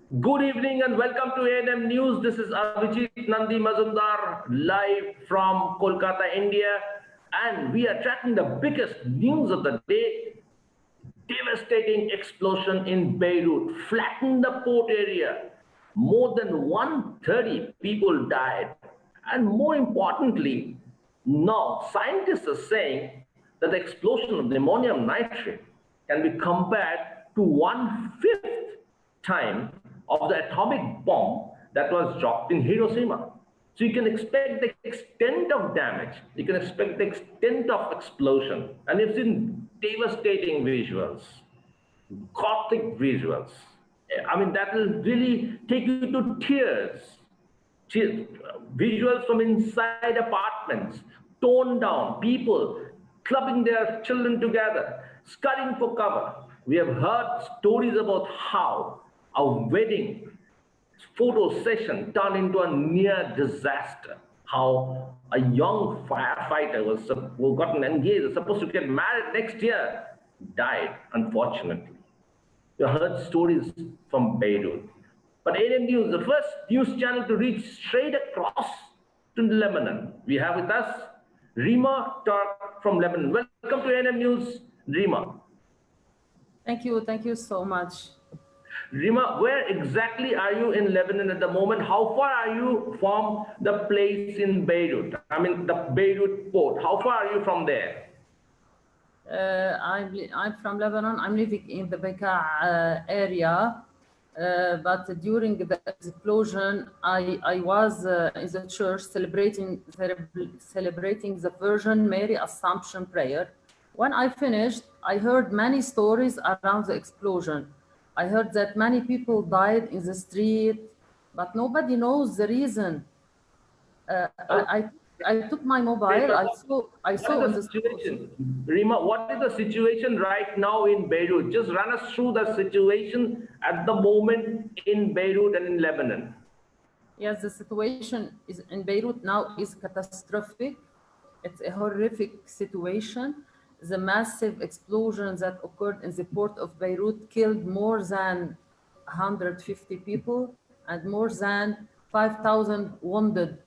Good evening and welcome to ANM News. This is Abhijit Nandi Mazumdar live from Kolkata, India. And we are tracking the biggest news of the day. Devastating explosion in Beirut flattened the port area. More than 130 people died. And more importantly, now scientists are saying that the explosion of the ammonium nitrate can be compared to 1/5 time of the atomic bomb that was dropped in Hiroshima. So you can expect the extent of damage, you can expect the extent of explosion, and you've seen devastating visuals, gothic visuals. I mean, that will really take you to tears. Visuals from inside apartments, torn down, people clubbing their children together, scurrying for cover. We have heard stories about how a wedding photo session turned into a near disaster. How a young firefighter who got engaged, was supposed to get married next year, died, unfortunately. We heard stories from Beirut. But ANM News, the first news channel to reach straight across to Lebanon. We have with us Rima Turk from Lebanon. Welcome to ANM News, Rima. Thank you so much. Rima, where exactly are you in Lebanon at the moment? How far are you from the place in Beirut? I mean, the Beirut port. How far are you from there? I'm from Lebanon. I'm living in the Bekaa area, but during the explosion, I was in the church celebrating the Virgin Mary Assumption prayer. When I finished, I heard many stories around the explosion. I heard that many people died in the street, but nobody knows the reason. I took my mobile. I saw the situation, Rima. What is the situation right now in Beirut? Just run us through the situation at the moment in Beirut and in Lebanon. Yes, the situation is in Beirut now is catastrophic. It's a horrific situation. The massive explosion that occurred in the port of Beirut killed more than 150 people and more than 5,000 wounded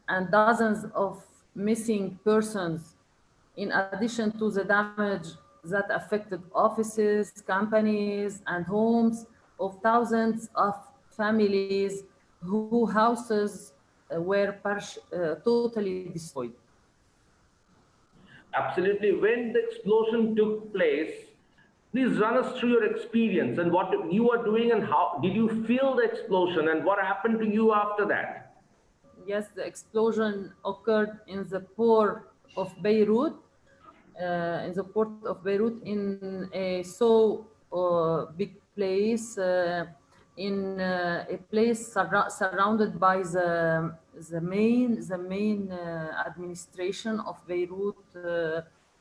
and dozens of missing persons, in addition to the damage that affected offices, companies, and homes of thousands of families whose houses were totally destroyed. Absolutely. When the explosion took place, please run us through your experience and what you are doing and how did you feel the explosion and what happened to you after that? Yes, the explosion occurred in the port of Beirut, in a so big place, in a place surrounded by the main administration of Beirut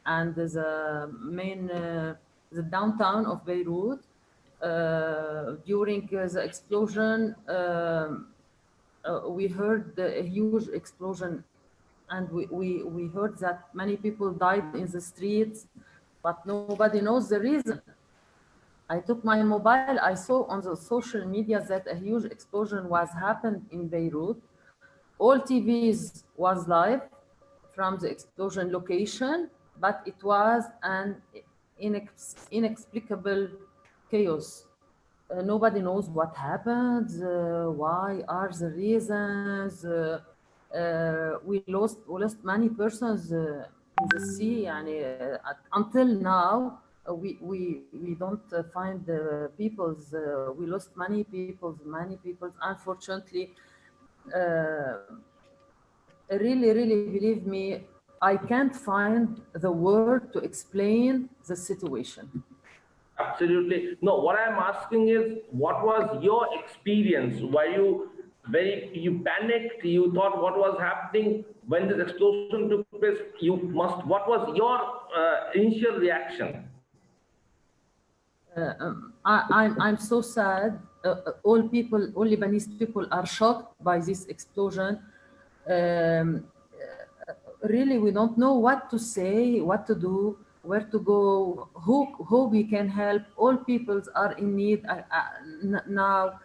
and the downtown of Beirut. During the explosion, we heard a huge explosion, and we heard that many people died in the streets, but nobody knows the reason. I took my mobile. I saw on the social media that a huge explosion was happened in Beirut. All TVs was live from the explosion location, but it was an inexplicable chaos. Nobody knows what happened, why are the reasons. We lost many persons in the sea, and until now we don't find the peoples. We lost many peoples. Unfortunately, really, believe me, I can't find the word to explain the situation. Absolutely. No, what I'm asking is, what was your experience? Were you you panicked? You thought what was happening when this explosion took place? What was your initial reaction? I'm so sad. All Lebanese people are shocked by this explosion. Really, we don't know what to say, what to do, where to go, who we can help. All peoples are in need now.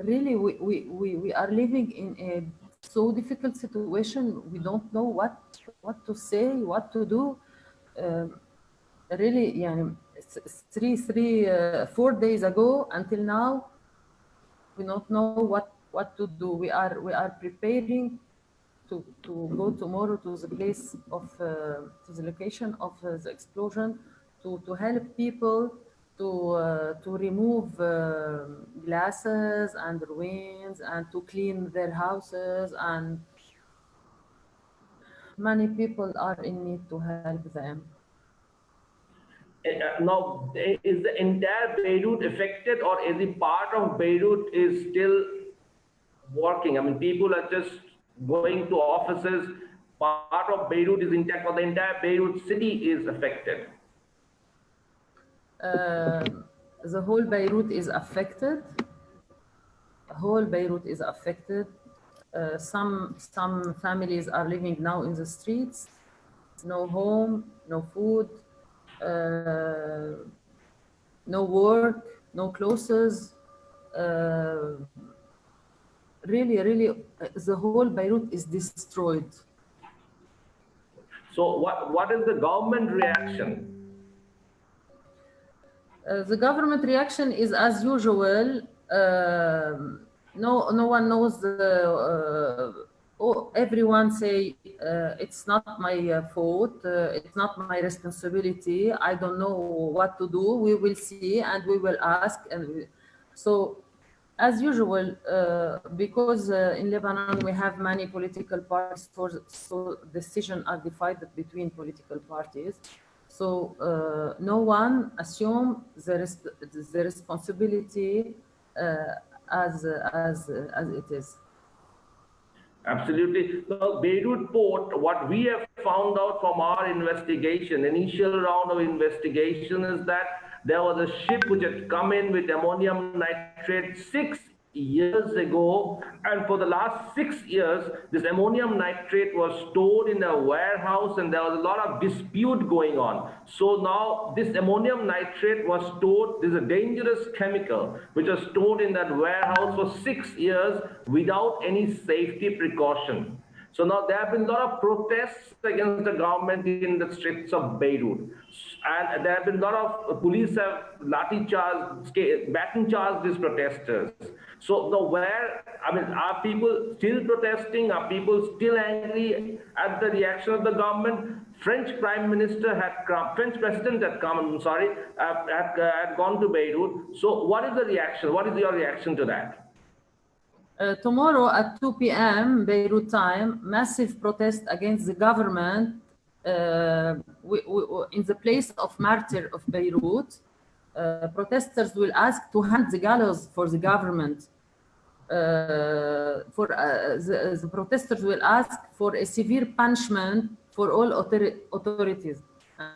really we are living in a so difficult situation. We don't know what to say, what to do. Really, يعني, 4 days ago until now, we don't know what to do. We are preparing to go tomorrow to the place of to the location of the explosion to help people to remove glasses and ruins and to clean their houses, and many people are in need to help them. Now, is the entire Beirut affected, or is a part of Beirut is still working? I mean, people are just going to offices. Part of Beirut is intact, or the entire Beirut city is affected? The whole Beirut is affected. Whole Beirut is affected. Some families are living now in the streets, no home, no food, no work, no clothes. Really, the whole Beirut is destroyed. So what is the government reaction? The government reaction is as usual. No one knows. Everyone say it's not my fault. It's not my responsibility. I don't know what to do. We will see and we will ask. And so, as usual, because in Lebanon we have many political parties, so decisions are divided between political parties. So no one assumes the responsibility as it is. Absolutely. The Beirut port, what we have found out from our investigation, initial round of investigation, is that there was a ship which had come in with ammonium nitrate 6 years ago, and for the last 6 years this ammonium nitrate was stored in a warehouse, and there was a lot of dispute going on. So now this ammonium nitrate was stored, this is a dangerous chemical which was stored in that warehouse for 6 years without any safety precaution. So now there have been a lot of protests against the government in the streets of Beirut. And there have been a lot of police have lathi charged, baton charged these protesters. So now are people still protesting? Are people still angry at the reaction of the government? French president had gone to Beirut. So what is the reaction? What is your reaction to that? Tomorrow at 2 p.m. Beirut time, massive protest against the government in the place of martyr of Beirut. Protesters will ask to hand the gallows for the government. The protesters will ask for a severe punishment for all authorities.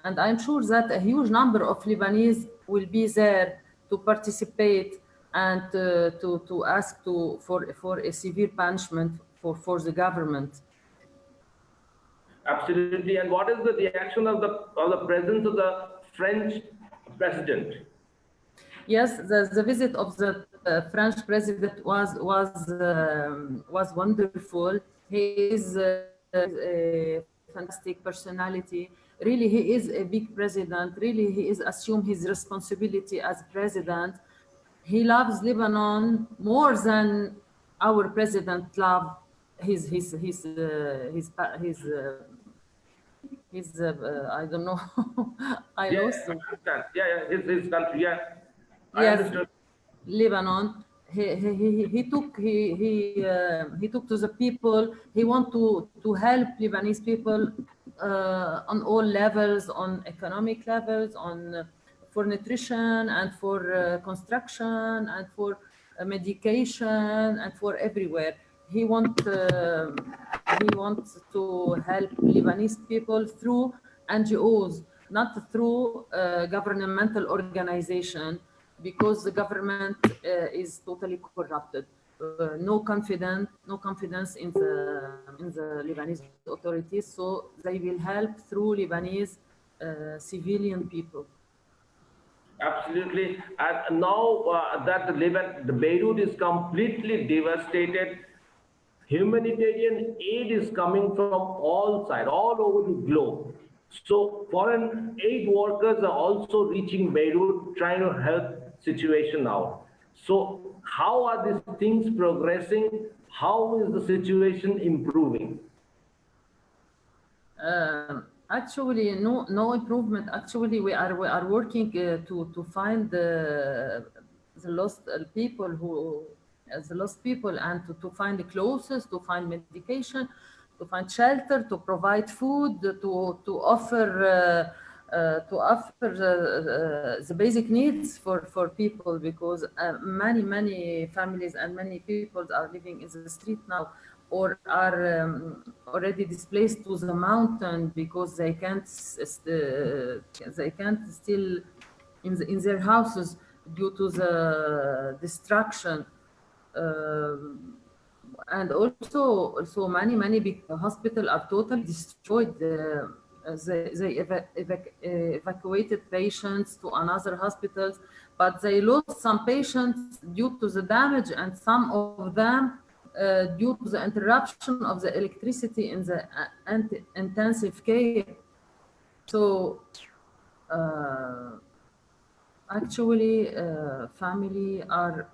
And I'm sure that a huge number of Lebanese will be there to participate and to ask for a severe punishment for the government. Absolutely. And what is the reaction of the presence of the French president? Yes, the visit of the French president was wonderful. He is a fantastic personality. Really, he is a big president. Really, he is assumed his responsibility as president. He loves Lebanon more than our president loved his I don't know. I lost him. His country. Yeah. Yes, Lebanon. He took to the people. He want to help Lebanese people on all levels, on economic levels, for nutrition and for construction and for medication and for everywhere. He wants to help Lebanese people through NGOs, not through governmental organization, because the government is totally corrupted. No confidence in the Lebanese authorities, so they will help through Lebanese civilian people. Absolutely. And now that the Beirut is completely devastated, humanitarian aid is coming from all sides, all over the globe. So foreign aid workers are also reaching Beirut, trying to help situation out. So how are these things progressing? How is the situation improving? Actually, no improvement. Actually, we are working to find the lost people who the lost people, and to find the clothes, to find medication, to find shelter, to provide food, to offer the basic needs for people, because many families and many people are living in the street now, or are already displaced to the mountain because they can't still in their houses due to the destruction. And also many big hospitals are totally destroyed. They evacuated patients to another hospitals, but they lost some patients due to the damage, and some of them due to the interruption of the electricity in the intensive care. So actually, family are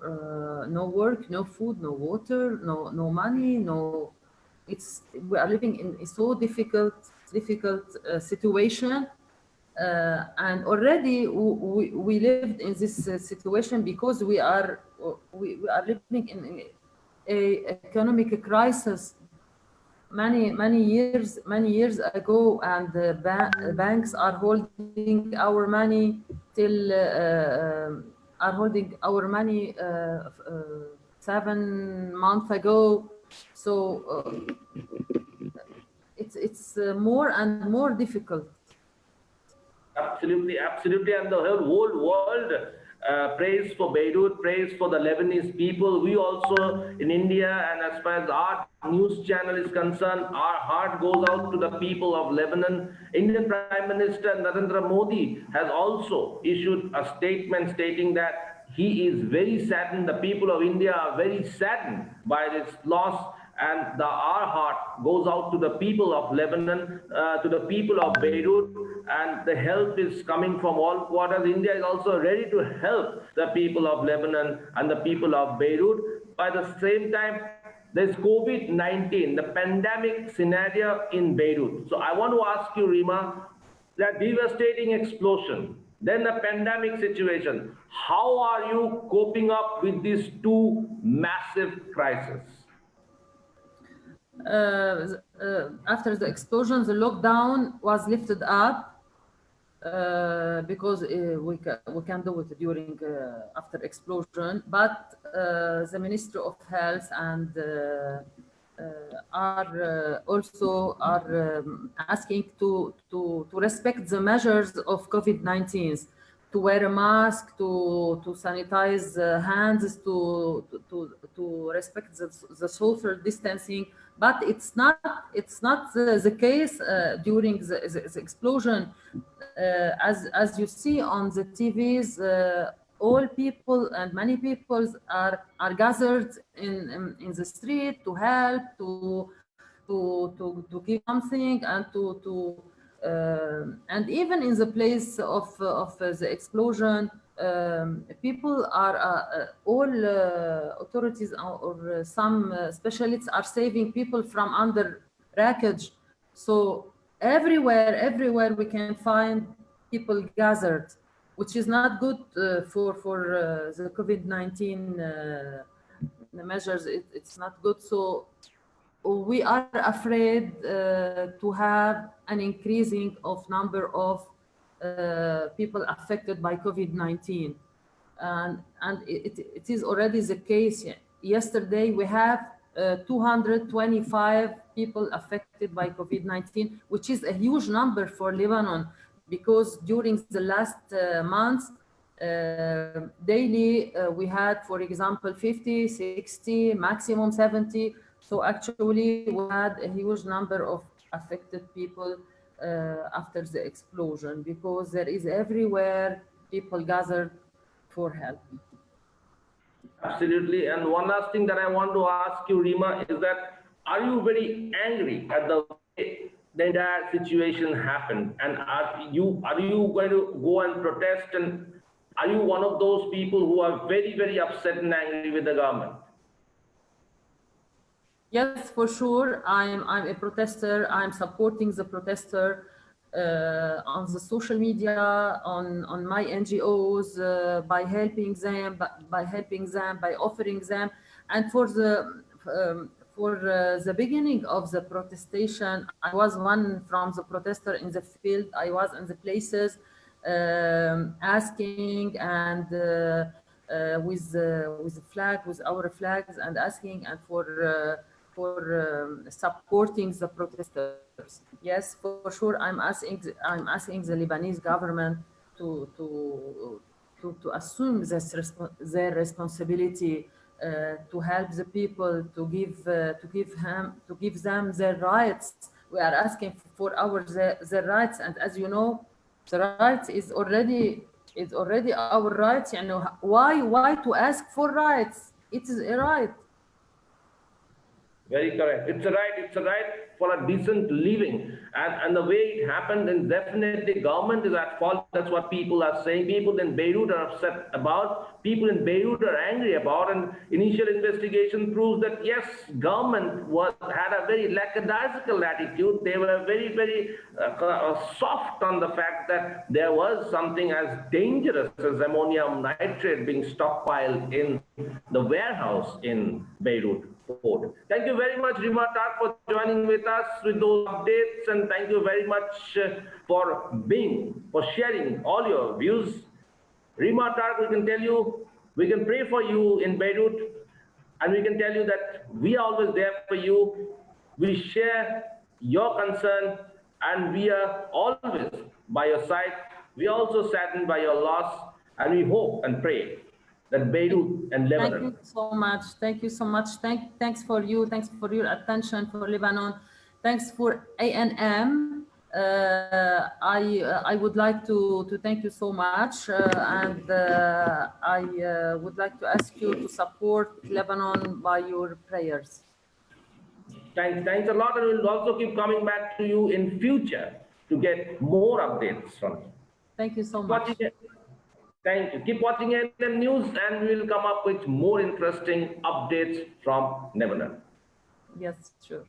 no work, no food, no water, no money, no. It's we are living in a so difficult situation, and already we lived in this situation because we are living in a economic crisis many years ago, and the banks are holding our money till are holding our money 7 months ago. So it's more and more difficult. Absolutely, absolutely. And the whole world prays for Beirut, prays for the Lebanese people. We also in India, and as far as our news channel is concerned, our heart goes out to the people of Lebanon. Indian Prime Minister Narendra Modi has also issued a statement stating that he is very saddened. The people of India are very saddened by this loss, and our heart goes out to the people of Lebanon, to the people of Beirut, and the help is coming from all quarters. India is also ready to help the people of Lebanon and the people of Beirut. By the same time, there's COVID-19, the pandemic scenario in Beirut. So I want to ask you, Rima, that devastating explosion, then the pandemic situation. How are you coping up with these two massive crises? After the explosion, the lockdown was lifted up because we can do it during after explosion. But the Ministry of Health and are also are asking to respect the measures of COVID-19, to wear a mask, to sanitize hands, to respect the social distancing. But it's not the case during the explosion. As you see on the TVs, all people and many people are gathered in the street to help, to give something, and and even in the place of the explosion, people are all authorities or some specialists are saving people from under wreckage. So everywhere we can find people gathered, which is not good for the COVID-19 measures. It's not good. So we are afraid to have an increasing of number of people affected by COVID-19. And it is already the case. Yesterday, we have 225 people affected by COVID-19, which is a huge number for Lebanon, because during the last months, daily, we had, for example, 50, 60, maximum 70. So actually, we had a huge number of affected people after the explosion, because there is everywhere people gathered for help. Absolutely. And one last thing that I want to ask you, Rima, is that are you very angry at the way the entire situation happened? And are you going to go and protest? And are you one of those people who are very, very upset and angry with the government? Yes, for sure. I'm a protester. I'm supporting the protester on the social media, on my NGOs, by helping them, by offering them, and for the beginning of the protestation, I was one from the protester in the field. I was in the places asking and with the flag, with our flags, and asking and for supporting the protesters. Yes, for sure. I'm asking the Lebanese government to assume their responsibility to help the people, to give them their rights. We are asking for their rights, and as you know, the rights is already our rights. You know, why to ask for rights? It is a right. Very correct. It's a right. It's a right for a decent living. And the way it happened, and definitely government is at fault. That's what people are saying. People in Beirut are upset about. People in Beirut are angry about. And initial investigation proves that yes, government had a very lackadaisical attitude. They were very, very soft on the fact that there was something as dangerous as ammonium nitrate being stockpiled in the warehouse in Beirut port. Thank you very much, Rima Tar, for joining with us with those updates, and thank you very much for sharing all your views. Rima Tar, we can tell you, we can pray for you in Beirut, and we can tell you that we are always there for you. We share your concern, and we are always by your side. We are also saddened by your loss, and we hope and pray that Beirut and Thank Lebanon. you so much. Thank you so much. Thanks for you. Thanks for your attention for Lebanon. Thanks for ANM. I would like to thank you so much, and I would like to ask you to support Lebanon by your prayers. Thanks a lot, and we'll also keep coming back to you in future to get more updates from you. Thank you so much. Thank you. Keep watching ANM News, and we'll come up with more interesting updates from Lebanon. Yes, sure.